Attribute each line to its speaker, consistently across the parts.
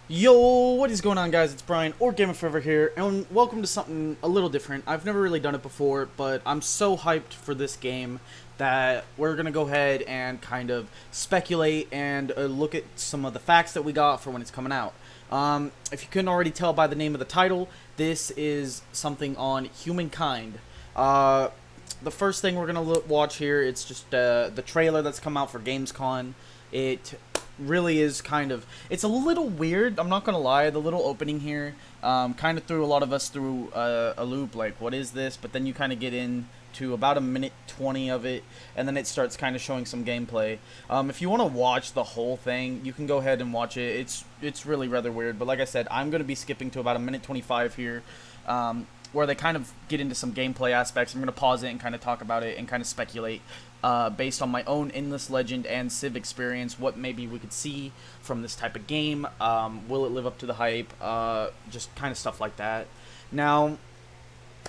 Speaker 1: Yo, what is going on, guys? It's Brian, or Gamer Forever here, and welcome to something a little different. I've never really done it before, but I'm so hyped for this game that we're gonna go ahead and kind of speculate and look at some of the facts that we got for when it's coming out. If you couldn't already tell by the name of the title, this is something on Humankind. The first thing we're gonna watch here, it's just the trailer that's come out for Gamescom. It really is it's a little weird, I'm not gonna lie. The little opening here kind of threw a lot of us through a loop, like what is this, but then you kind of get into about a minute 20 of it, and then it starts kind of showing some gameplay. If you want to watch the whole thing, you can go ahead and watch it. It's really rather weird, but like I said, I'm going to be skipping to about a minute 25 here, where they kind of get into some gameplay aspects. I'm going to pause it and kind of talk about it and kind of speculate based on my own Endless Legend and Civ experience, what maybe we could see from this type of game. Will it live up to the hype? Just kind of stuff like that. Now,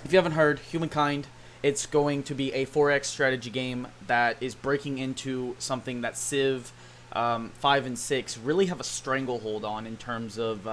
Speaker 1: if you haven't heard, Humankind, it's going to be a 4X strategy game that is breaking into something that Civ 5 and 6 really have a stranglehold on in terms of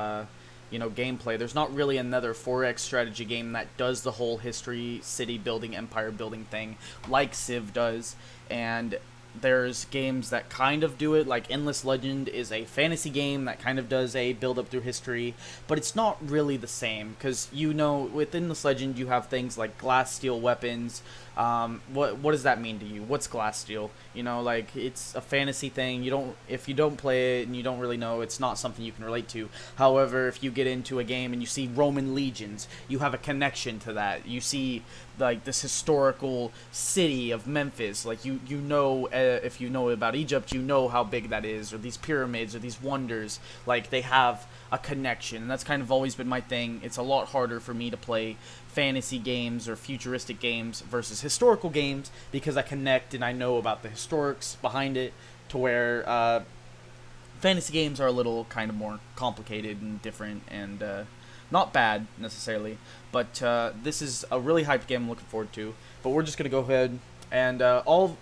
Speaker 1: gameplay. There's not really another 4X strategy game that does the whole history, city building, empire building thing like Civ does. And there's games that kind of do it, like Endless Legend is a fantasy game that kind of does a build up through history, but it's not really the same, because with Endless Legend you have things like glass steel weapons. What does that mean to you? What's glass steel? Like, it's a fantasy thing. If you don't play it and you don't really know, it's not something you can relate to. However, if you get into a game and you see Roman legions, you have a connection to that. You see like this historical city of Memphis, like if you know about Egypt, you know how big that is, or these pyramids or these wonders, like they have a connection. And that's kind of always been my thing. It's a lot harder for me to play fantasy games or futuristic games versus historical games, because I connect and I know about the historics behind it, to where fantasy games are a little kind of more complicated and different, and not bad necessarily, but this is a really hyped game I'm looking forward to. But we're just gonna go ahead and all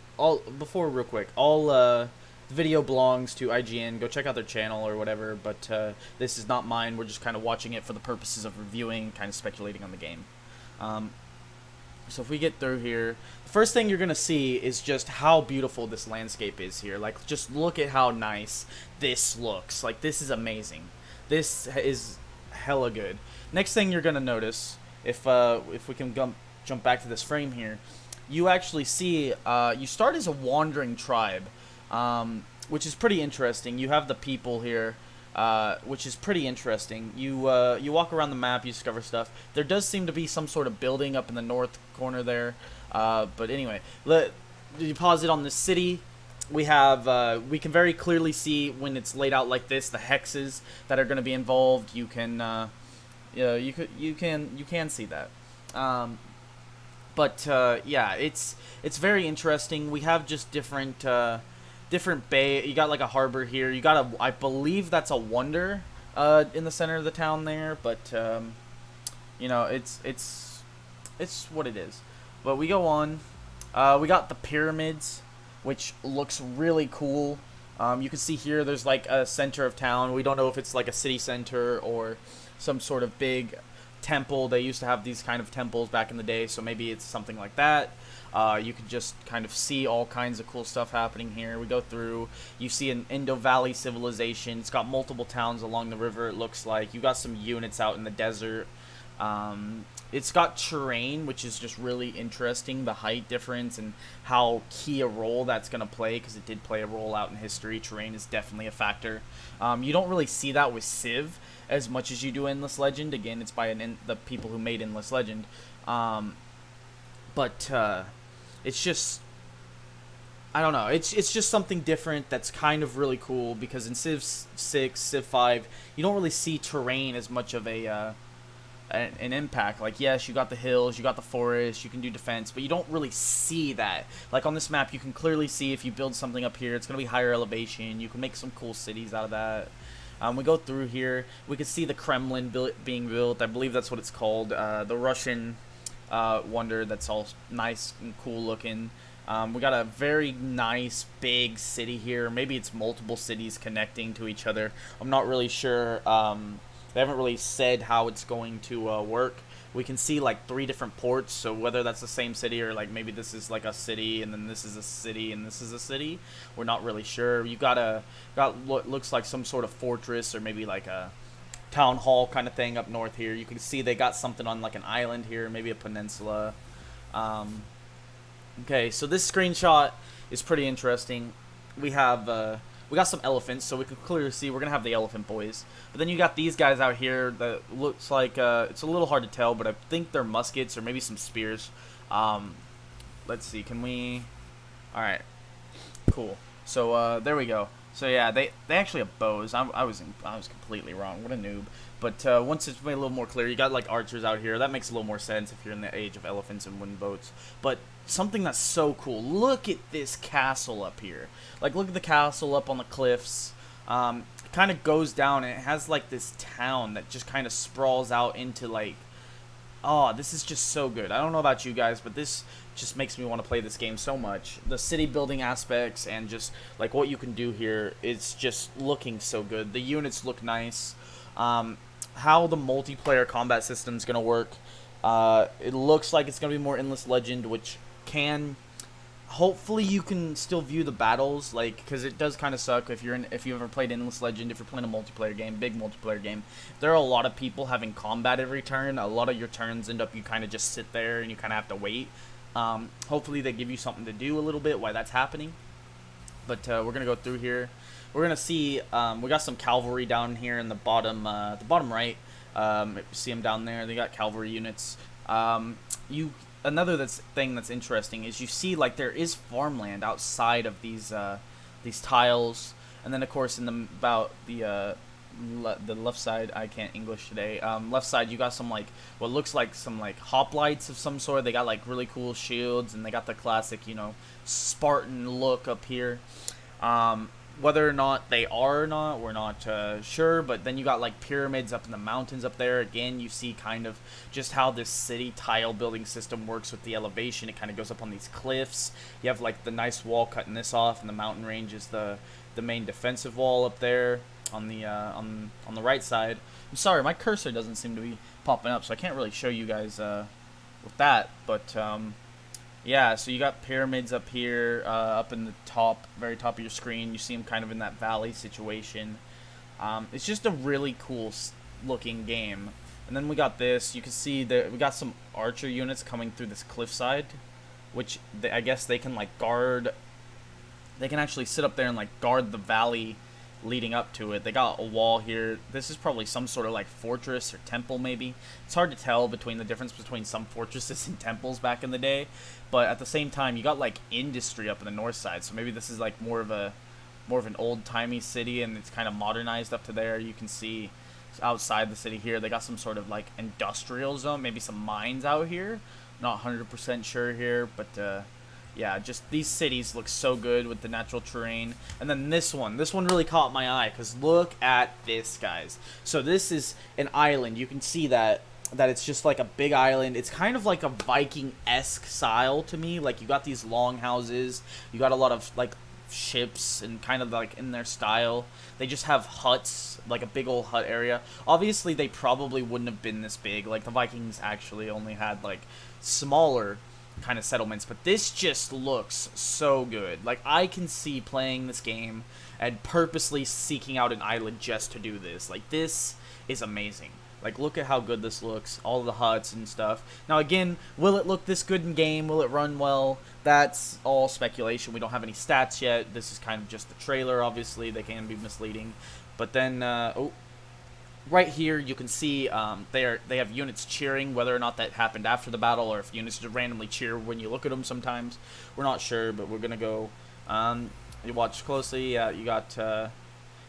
Speaker 1: before real quick, all the video belongs to IGN. Go check out their channel or whatever. But this is not mine. We're just kind of watching it for the purposes of reviewing, kind of speculating on the game. So if we get through here, the first thing you're gonna see is just how beautiful this landscape is here. Like, just look at how nice this looks. Like, this is amazing. This is hella good. Next thing you're gonna notice, if we can jump back to this frame here, you actually see you start as a wandering tribe, which is pretty interesting. You have the people here, which is pretty interesting. You walk around the map, you discover stuff. There does seem to be some sort of building up in the north corner there, but anyway, you pause it on this city. We can very clearly see, when it's laid out like this, the hexes that are going to be involved. You can you can see that. Yeah, it's very interesting. We have just different bay. You got like a harbor here. You got I believe that's a wonder in the center of the town there, but it's what it is. But we go on. We got the pyramids, which looks really cool. You can see here there's like a center of town. We don't know if it's like a city center or some sort of big temple. They used to have these kind of temples back in the day, so maybe it's something like that. You can just kind of see all kinds of cool stuff happening here. We go through, you see an Indo-Valley civilization. It's got multiple towns along the river, it looks like. You got some units out in the desert. It's got terrain, which is just really interesting, the height difference and how key a role that's going to play, because it did play a role out in history. Terrain is definitely a factor. You don't really see that with Civ as much as you do Endless Legend. Again, it's by the people who made Endless Legend. It's just, I don't know, it's just something different that's kind of really cool, because in Civ 6, Civ 5, you don't really see terrain as much of an impact. Like, yes, you got the hills, you got the forest, you can do defense, but you don't really see that. Like on this map, you can clearly see if you build something up here, it's going to be higher elevation. You can make some cool cities out of that. We go through here, we can see the Kremlin being built. I believe that's what it's called. The Russian wonder that's all nice and cool looking. We got a very nice big city here. Maybe it's multiple cities connecting to each other. I'm not really sure. They haven't really said how it's going to work. We can see like 3 different ports, so whether that's the same city or like maybe this is like a city and then this is a city and this is a city, we're not really sure. You got what looks like some sort of fortress or maybe like a town hall kind of thing up north here. You can see they got something on like an island here, maybe a peninsula. Okay, so this screenshot is pretty interesting. We got some elephants, so we can clearly see we're gonna have the elephant boys. But then you got these guys out here that looks like it's a little hard to tell, but I think they're muskets or maybe some spears. Let's see, can we? All right, cool. So there we go. So yeah, they actually have bows. I was completely wrong. What a noob. But once it's made a little more clear, you got like archers out here. That makes a little more sense if you're in the age of elephants and wooden boats. But something that's so cool. Look at this castle up here. Like, look at the castle up on the cliffs. It kind of goes down and it has like this town that just kind of sprawls out into like, oh, this is just so good. I don't know about you guys, but this just makes me want to play this game so much. The city building aspects and just like what you can do here, it's just looking so good. The units look nice. How the multiplayer combat system is going to work, it looks like it's going to be more Endless Legend, which can, hopefully you can still view the battles, like, because it does kind of suck if you ever played Endless Legend, if you're playing a multiplayer game, big multiplayer game, there are a lot of people having combat every turn. A lot of your turns end up you kind of just sit there and you kind of have to wait. Hopefully they give you something to do a little bit while that's happening. But we're going to go through here. We're going to see, we got some cavalry down here in the bottom right. See them down there. They got cavalry units. Another thing that's interesting is you see like there is farmland outside of these tiles, and then of course in the left side, I can't English today. Left side, you got some like what looks like some like hoplites of some sort. They got like really cool shields, and they got the classic, you know, Spartan look up here. Whether or not they are or not, we're not sure. But then you got like pyramids up in the mountains up there. Again, you see kind of just how this city tile building system works with the elevation. It kind of goes up on these cliffs. You have like the nice wall cutting this off, and the mountain range is the main defensive wall up there on the right side. I'm sorry, my cursor doesn't seem to be popping up, so I can't really show you guys with that. But yeah, so you got pyramids up here, up in the very top of your screen. You see them kind of in that valley situation. It's just a really cool looking game. And then we got this. You can see that we got some archer units coming through this cliffside, which I guess they can like guard. They can actually sit up there and like guard the valley leading up to it. They got a wall here. This is probably some sort of like fortress or temple maybe. It's hard to tell between the difference between some fortresses and temples back in the day, but at the same time you got like industry up in the north side, so maybe this is like more of an old-timey city and it's kind of modernized up to there. You can see outside the city here they got some sort of like industrial zone, maybe some mines out here. Not 100% sure here, but yeah, just these cities look so good with the natural terrain. And then this one really caught my eye, because look at this, guys. So this is an island. You can see that it's just like a big island. It's kind of like a Viking-esque style to me. Like, you got these long houses. You got a lot of like ships and kind of like in their style. They just have huts, like a big old hut area. Obviously, they probably wouldn't have been this big. Like, the Vikings actually only had like smaller kind of settlements, but this just looks so good. Like, I can see playing this game and purposely seeking out an island just to do this. Like, this is amazing. Like, look at how good this looks, all the huts and stuff. Now again, will it look this good in game? Will it run well? That's all speculation. We don't have any stats yet. This is kind of just the trailer. Obviously they can be misleading, but then right here you can see they have units cheering. Whether or not that happened after the battle or if units just randomly cheer when you look at them sometimes, we're not sure, but we're gonna go you watch closely. You got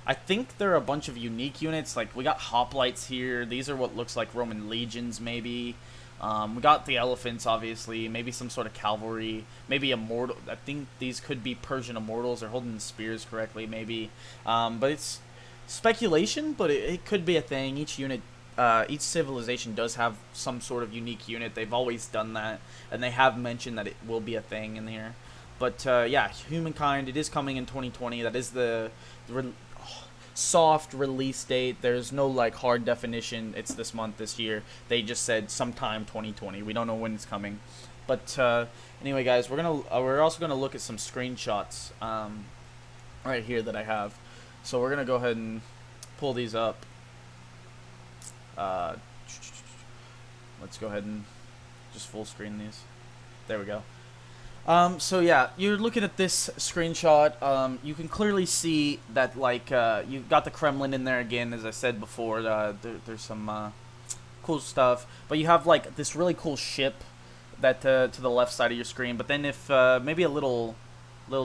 Speaker 1: I think there are a bunch of unique units. Like, we got hoplites here. These are what looks like Roman legions maybe. We got the elephants, obviously, maybe some sort of cavalry, maybe immortal. I think these could be Persian immortals. They're holding the spears correctly maybe, but it's speculation, but it could be a thing. Each civilization does have some sort of unique unit. They've always done that, and they have mentioned that it will be a thing in here. But yeah, Humankind, it is coming in 2020. That is the soft release date. There's no like hard definition. It's this month, this year. They just said sometime 2020. We don't know when it's coming. But anyway, guys, we're also gonna look at some screenshots right here that I have. So we're gonna go ahead and pull these up. Let's go ahead and just full screen these. There we go. So yeah, you're looking at this screenshot. You can clearly see that like you've got the Kremlin in there again, as I said before. There's some cool stuff, but you have like this really cool ship that to the left side of your screen. But then if maybe a little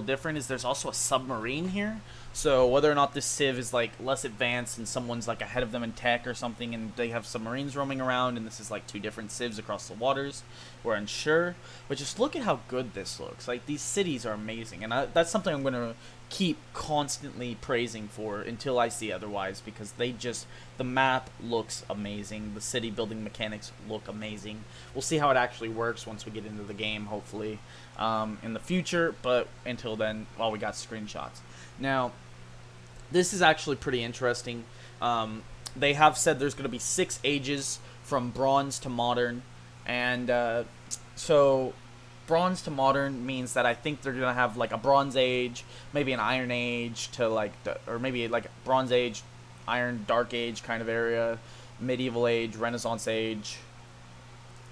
Speaker 1: different is there's also a submarine here. So whether or not this civ is like less advanced and someone's like ahead of them in tech or something, and they have submarines roaming around, and this is like two different civs across the waters, we're unsure. But just look at how good this looks. Like, these cities are amazing, and that's something I'm going to keep constantly praising for until I see otherwise, because the map looks amazing. The city building mechanics look amazing. We'll see how it actually works once we get into the game, hopefully, in the future. But until then, well, we got screenshots. Now, this is actually pretty interesting. They have said there's going to be 6 ages from bronze to modern, and so bronze to modern means that I think they're going to have like a bronze age, maybe an iron age to like, or maybe like bronze age, iron dark age kind of area, medieval age, renaissance age,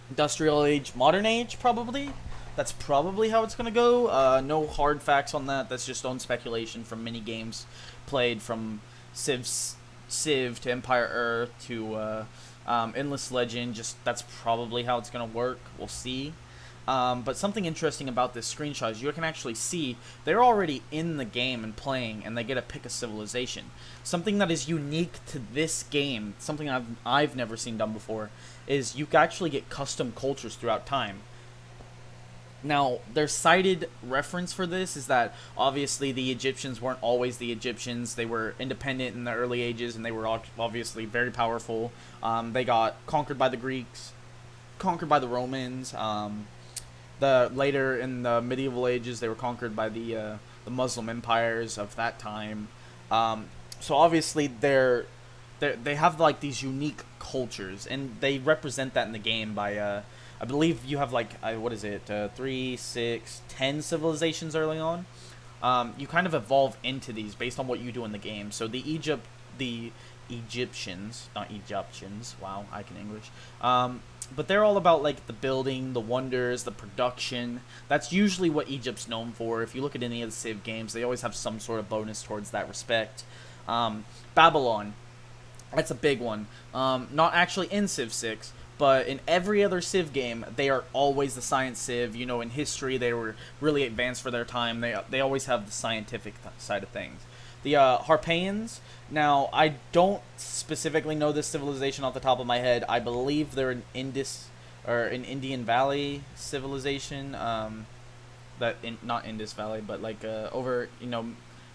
Speaker 1: industrial age, modern age probably. That's probably how it's going to go. No hard facts on that. That's just own speculation from many games played, from Civ to Empire Earth to Endless Legend. Just that's probably how it's going to work. We'll see. But something interesting about this screenshot is you can actually see they're already in the game and playing, and they get to pick a civilization. Something that is unique to this game, something I've never seen done before, is you can actually get custom cultures throughout time. Now, their cited reference for this is that obviously the Egyptians weren't always the Egyptians. They were independent in the early ages, and they were obviously very powerful. They got conquered by the Greeks, conquered by the Romans. Later in the medieval ages, they were conquered by the Muslim empires of that time. So obviously they have like these unique cultures, and they represent that in the game by I believe you have like, 3, 6, 10 civilizations early on. You kind of evolve into these based on what you do in the game. So the Egyptians, not Egyptians, wow, I can English. But they're all about like the building, the wonders, the production. That's usually what Egypt's known for. If you look at any of the Civ games, they always have some sort of bonus towards that respect. Babylon, that's a big one. Not actually in Civ 6. But in every other Civ game, they are always the science Civ. You know, in history, they were really advanced for their time. They always have the scientific side of things. The Harpeians, now, I don't specifically know this civilization off the top of my head. I believe they're an Indian Valley civilization. Not Indus Valley, but like over, you know,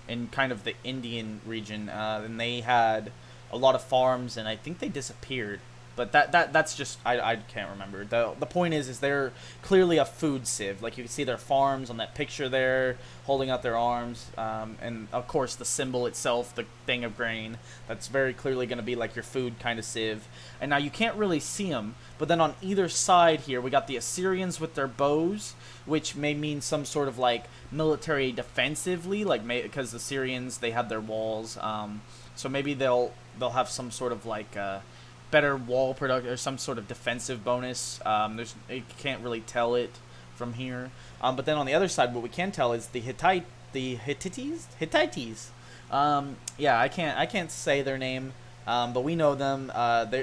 Speaker 1: in kind of the Indian region. And they had a lot of farms, and I think they disappeared. But that's just, I can't remember. The point is they're clearly a food civ. Like, you can see their farms on that picture there, holding out their arms. And, of course, the symbol itself, the thing of grain, that's very clearly going to be like your food kind of civ. And now you can't really see them, but then on either side here, we got the Assyrians with their bows, which may mean some sort of, like, military defensively, like, because the Assyrians, they had their walls. So maybe they'll have some sort of, like, better wall production or some sort of defensive bonus. You can't really tell it from here. But then on the other side, what we can tell is the Hittites. Yeah, I can't say their name, but we know them.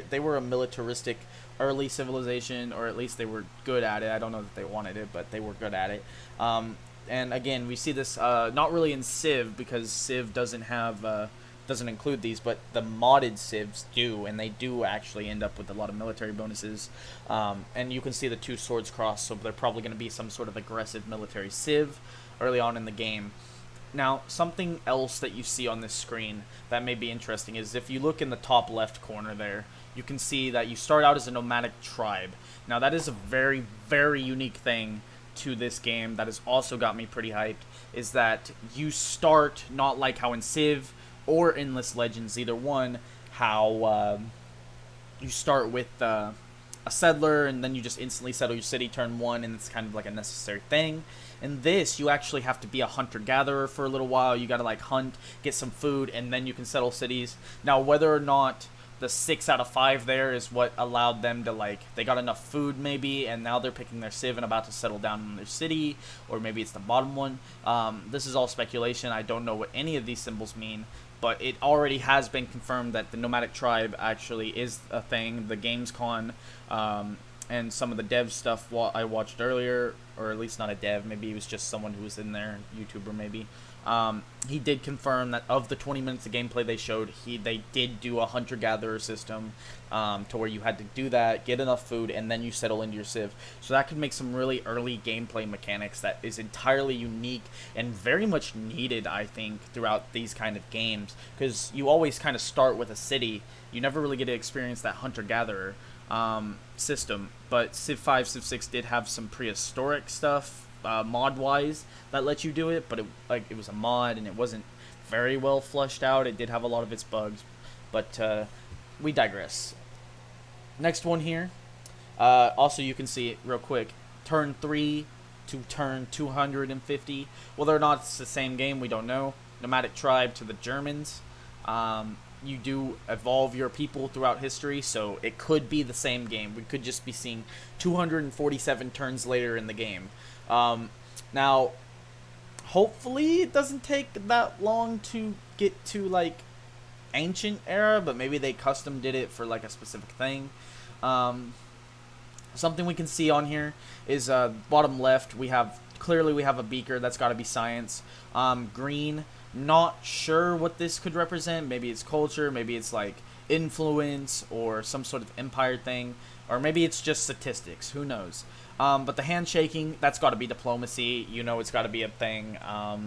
Speaker 1: They were a militaristic early civilization, or at least they were good at it. I don't know that they wanted it, but they were good at it. And again, we see this not really in Civ, because Civ doesn't include these, but the modded civs do, and they do actually end up with a lot of military bonuses. And you can see the two swords cross, so they're probably going to be some sort of aggressive military civ early on in the game. Now, something else that you see on this screen that may be interesting is if you look in the top left corner there, you can see that you start out as a nomadic tribe. Now, that is a very, very unique thing to this game that has also got me pretty hyped is that you start not like how in Civ or Endless Legends, either one, how you start with a settler and then you just instantly settle your city turn one, and it's kind of like a necessary thing. In this, you actually have to be a hunter-gatherer for a little while. You gotta like hunt, get some food, and then you can settle cities. Now, whether or not the 6 out of 5 there is what allowed them to, like, they got enough food maybe, and now they're picking their civ and about to settle down in their city, or maybe it's the bottom one. This is all speculation. I don't know what any of these symbols mean, but it already has been confirmed that the nomadic tribe actually is a thing. The Gamescon and some of the dev stuff I watched earlier, or at least not a dev, maybe he was just someone who was in there, YouTuber maybe. He did confirm that of the 20 minutes of gameplay they showed, they did do a hunter-gatherer system to where you had to do that, get enough food, and then you settle into your civ. So that could make some really early gameplay mechanics that is entirely unique and very much needed, I think, throughout these kind of games. Because you always kind of start with a city. You never really get to experience that hunter-gatherer system. But Civ 5, Civ 6 did have some prehistoric stuff, mod-wise, that let you do it, but it was a mod and it wasn't very well flushed out. It did have a lot of its bugs, but we digress. Next one here. Also, you can see it real quick. Turn 3 to turn 250. Whether or not it's the same game, we don't know. Nomadic tribe to the Germans. You do evolve your people throughout history, so it could be the same game. We could just be seeing 247 turns later in the game. Now, hopefully it doesn't take that long to get to, like, ancient era, but maybe they custom did it for, like, a specific thing. Something we can see on here is, bottom left, clearly we have a beaker. That's got to be science. Green, not sure what this could represent. Maybe it's culture, maybe it's, like, influence or some sort of empire thing, or maybe it's just statistics. Who knows? But the handshaking, that's got to be diplomacy. You know, it's got to be a thing.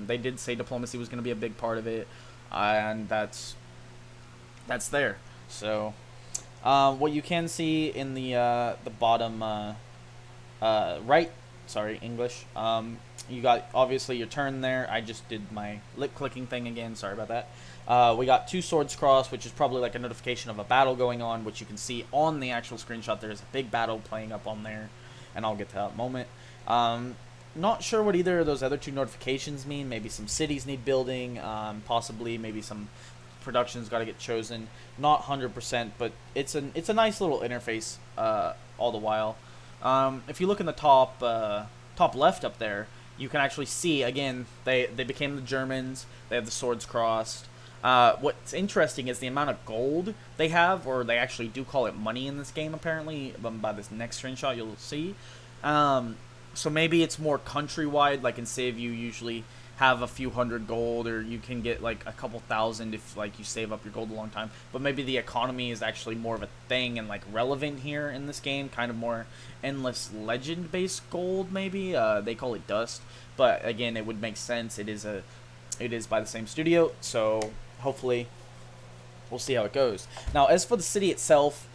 Speaker 1: They did say diplomacy was going to be a big part of it, and that's there. So, what you can see in the bottom right, sorry, English. You got obviously your turn there. I just did my lip clicking thing again. Sorry about that. We got 2 swords crossed, which is probably like a notification of a battle going on, which you can see on the actual screenshot. There's a big battle playing up on there, and I'll get to that in a moment. Not sure what either of those other 2 notifications mean. Maybe some cities need building, possibly maybe some productions got to get chosen. Not 100%, but it's a nice little interface all the while. If you look in the top left up there, you can actually see, again, they became the Germans. They have the swords crossed. What's interesting is the amount of gold they have, or they actually do call it money in this game, apparently. By this next screenshot, you'll see. So maybe it's more countrywide. Like in Civ, you usually have a few hundred gold, or you can get like a couple thousand if like you save up your gold a long time. But maybe the economy is actually more of a thing and like relevant here in this game, kind of more Endless Legend based gold maybe. They call it dust, but again, it would make sense. It is by the same studio, so hopefully we'll see how it goes. Now, as for the city itself,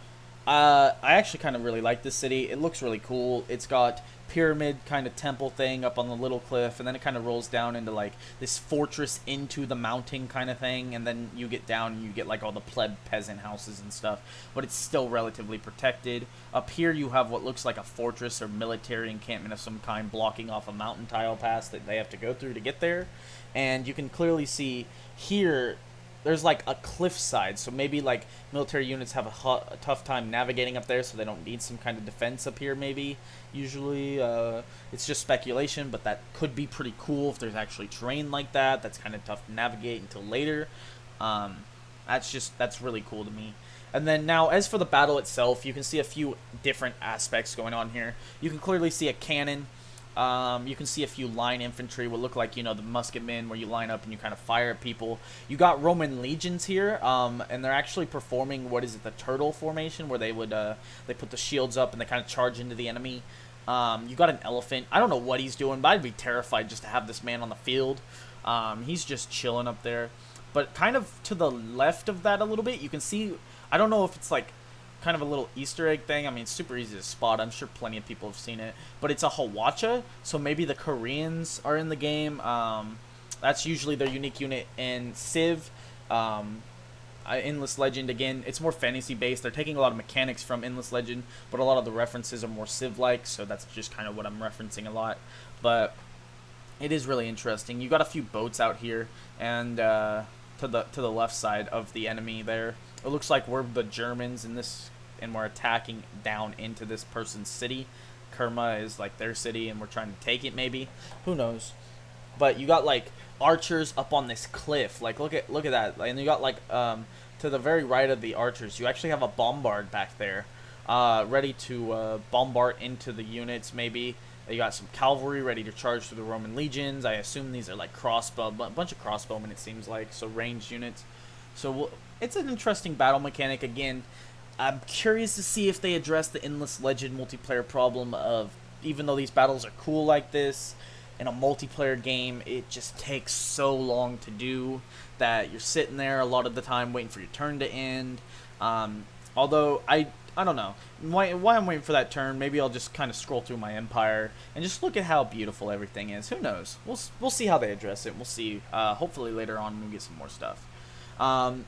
Speaker 1: I actually kind of really like this city. It looks really cool. It's got pyramid kind of temple thing up on the little cliff, and then it kind of rolls down into like this fortress into the mountain kind of thing, and then you get down and you get like all the pleb peasant houses and stuff, but it's still relatively protected. Up here you have what looks like a fortress or military encampment of some kind blocking off a mountain tile pass that they have to go through to get there, and you can clearly see here there's like a cliffside, so maybe like military units have a tough time navigating up there, so they don't need some kind of defense up here maybe. Usually it's just speculation, but that could be pretty cool if there's actually terrain like that. That's kind of tough to navigate until later. That's really cool to me. And then now, as for the battle itself, you can see a few different aspects going on here. You can clearly see a cannon. You can see a few line infantry, what look like, you know, the musketmen, where you line up and you kind of fire at people. You got Roman legions here, and they're actually performing, what is it, the turtle formation, where they would, they put the shields up and they kind of charge into the enemy. You got an elephant. I don't know what he's doing, but I'd be terrified just to have this man on the field. He's just chilling up there. But kind of to the left of that a little bit, you can see, I don't know if it's like kind of a little Easter egg thing. I mean, it's super easy to spot. I'm sure plenty of people have seen it. But it's a Hawacha, so maybe the Koreans are in the game. That's usually their unique unit in Civ. Endless Legend, again, it's more fantasy based. They're taking a lot of mechanics from Endless Legend, but a lot of the references are more Civ like, so that's just kind of what I'm referencing a lot. But it is really interesting. You got a few boats out here, and to the left side of the enemy there, it looks like we're the Germans in this, and we're attacking down into this person's city. Kerma is like their city, and we're trying to take it. Maybe, who knows? But you got like archers up on this cliff. Like look at that. And you got like to the very right of the archers, you actually have a bombard back there, ready to bombard into the units. Maybe you got some cavalry ready to charge through the Roman legions. I assume these are like crossbow, a bunch of crossbowmen it seems like, so ranged units. So it's an interesting battle mechanic. Again, I'm curious to see if they address the Endless Legend multiplayer problem of, even though these battles are cool like this, in a multiplayer game, it just takes so long to do that you're sitting there a lot of the time waiting for your turn to end. Although, I don't know. Why I'm waiting for that turn, maybe I'll just kind of scroll through my empire and just look at how beautiful everything is. Who knows? We'll see how they address it. We'll see. Hopefully later on we'll get some more stuff. On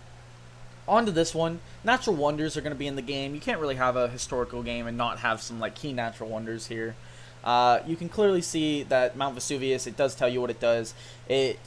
Speaker 1: to this one. Natural wonders are going to be in the game. You can't really have a historical game and not have some like key natural wonders here. You can clearly see that Mount Vesuvius, it does tell you what it does. It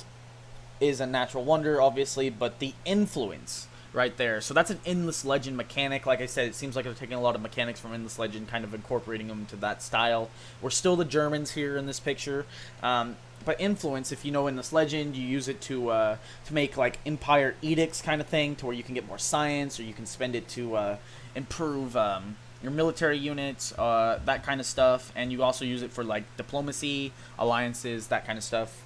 Speaker 1: is a natural wonder, obviously, but the influence right there. So that's an Endless Legend mechanic. Like I said, it seems like they're taking a lot of mechanics from Endless Legend, kind of incorporating them to that style. We're still the Germans here in this picture. But influence, if you know Endless Legend, you use it to make like Empire Edicts kind of thing, to where you can get more science, or you can spend it to improve your military units, that kind of stuff. And you also use it for like diplomacy, alliances, that kind of stuff.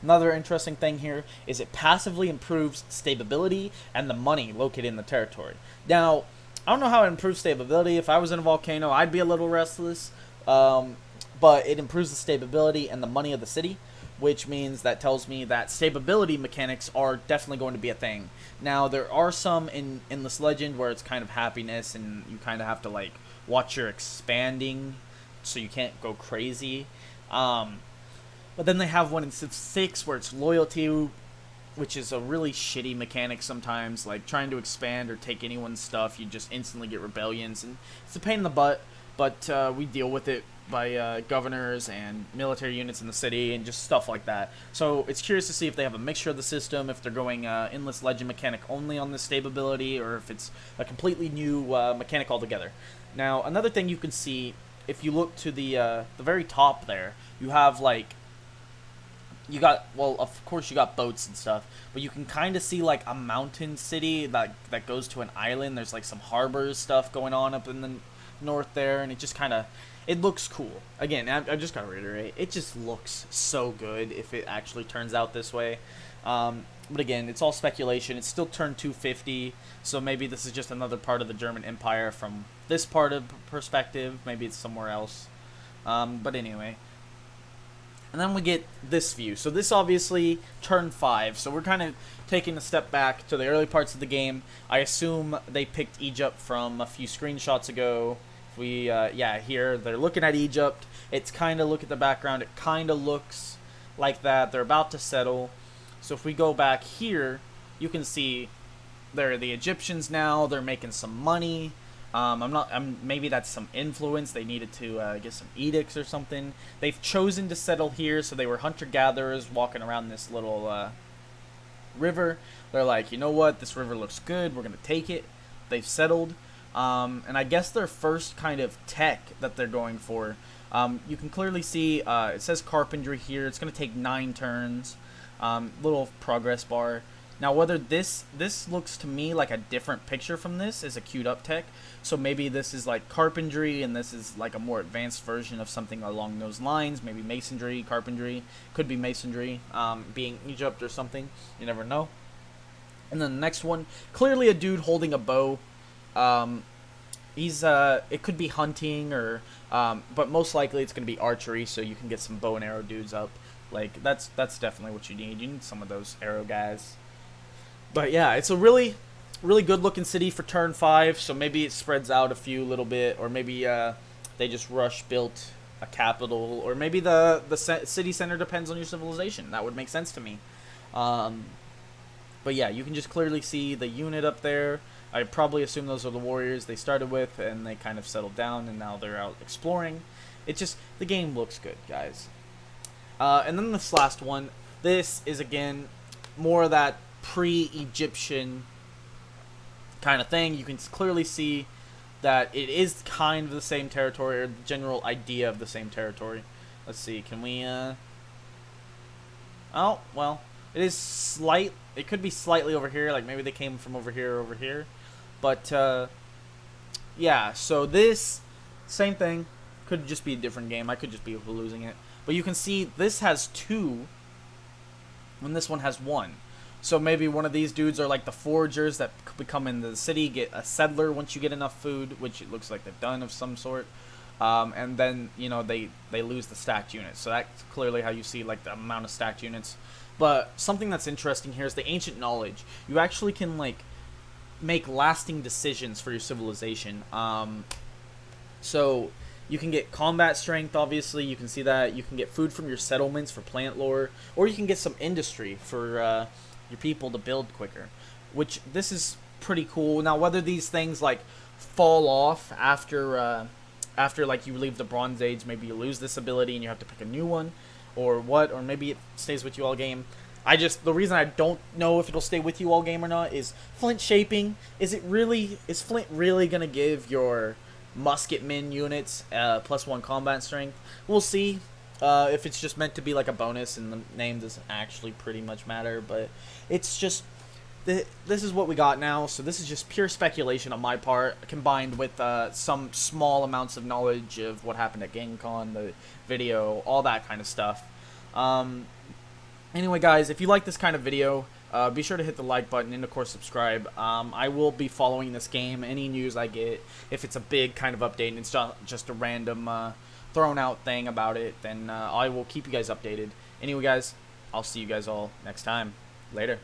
Speaker 1: Another interesting thing here is it passively improves stability and the money located in the territory. Now, I don't know how it improves stability. If I was in a volcano, I'd be a little restless. But it improves the stability and the money of the city, which means that tells me that stability mechanics are definitely going to be a thing. Now, there are some in Endless Legend where it's kind of happiness, and you kind of have to like watch your expanding, so you can't go crazy. But then they have one in Civ 6 where it's loyalty, which is a really shitty mechanic sometimes. Like trying to expand or take anyone's stuff, you just instantly get rebellions, and it's a pain in the butt. But we deal with it by governors and military units in the city and just stuff like that. So it's curious to see if they have a mixture of the system, if they're going Endless Legend mechanic only on this stability, or if it's a completely new mechanic altogether. Now, another thing you can see, if you look to the very top there, you have like, well, of course you got boats and stuff, but you can kind of see like a mountain city that goes to an island. There's like some harbors stuff going on up in the north there, and it just kind of, it looks cool. Again, I just gotta reiterate, it just looks so good if it actually turns out this way. But again, it's all speculation. It's still turn 250, so maybe this is just another part of the German Empire from this part of perspective. Maybe it's somewhere else. But anyway. And then we get this view. So this obviously turn 5. So we're kind of taking a step back to the early parts of the game. I assume they picked Egypt from a few screenshots ago. Yeah, here they're looking at Egypt. It's kind of, look at the background, it kind of looks like that. They're about to settle. So if we go back here, you can see they're the Egyptians now. They're making some money. Maybe that's some influence. They needed to get some edicts or something. They've chosen to settle here, so they were hunter-gatherers walking around this little river. They're like, you know what, this river looks good, we're going to take it. They've settled. And I guess their first kind of tech that they're going for, you can clearly see, it says carpentry here. It's going to take 9 turns. Little progress bar. Now, whether this looks to me like a different picture from this is a queued up tech. So maybe this is like carpentry, and this is like a more advanced version of something along those lines. Maybe masonry, carpentry. Could be masonry, being Egypt or something. You never know. And then the next one, clearly a dude holding a bow. It could be hunting, or but most likely it's going to be archery, so you can get some bow and arrow dudes up. Like, that's definitely what you need. You need some of those arrow guys. But yeah, it's a really really good looking city for turn 5, so maybe it spreads out a few little bit, or maybe they just rush built a capital, or maybe the city center depends on your civilization. That would make sense to me. But yeah, you can just clearly see the unit up there. I probably assume those are the warriors they started with, and they kind of settled down, and now they're out exploring. It just, the game looks good, guys. And then this last one, this is again more of that pre-Egyptian kind of thing. You can clearly see that it is kind of the same territory, or the general idea of the same territory. Let's see, can we, oh, well, it is slight, it could be slightly over here, like maybe they came from over here, but, yeah, so this, same thing, could just be a different game, I could just be losing it, but you can see this has 2, and this one has 1. So maybe one of these dudes are like the foragers that become in the city, get a settler once you get enough food, which it looks like they've done of some sort. And then, you know, they lose the stacked units. So that's clearly how you see like the amount of stacked units. But something that's interesting here is the ancient knowledge. You actually can like make lasting decisions for your civilization. So you can get combat strength, obviously. You can see that. You can get food from your settlements for plant lore. Or you can get some industry for your people to build quicker, which this is pretty cool. Now, whether these things like fall off after like you leave the Bronze Age, maybe you lose this ability and you have to pick a new one, or what, or maybe it stays with you all game. The reason I don't know if it'll stay with you all game or not is flint shaping. Is flint really gonna give your musketmen units +1 combat strength? We'll see. If it's just meant to be like a bonus and the name doesn't actually pretty much matter, but it's just, this is what we got now, so this is just pure speculation on my part, combined with some small amounts of knowledge of what happened at GameCon, the video, all that kind of stuff. Anyway guys, if you like this kind of video, be sure to hit the like button and of course subscribe. I will be following this game, any news I get, if it's a big kind of update and it's just a random thrown out thing about it, then I will keep you guys updated. Anyway guys, I'll see you guys all next time. Later.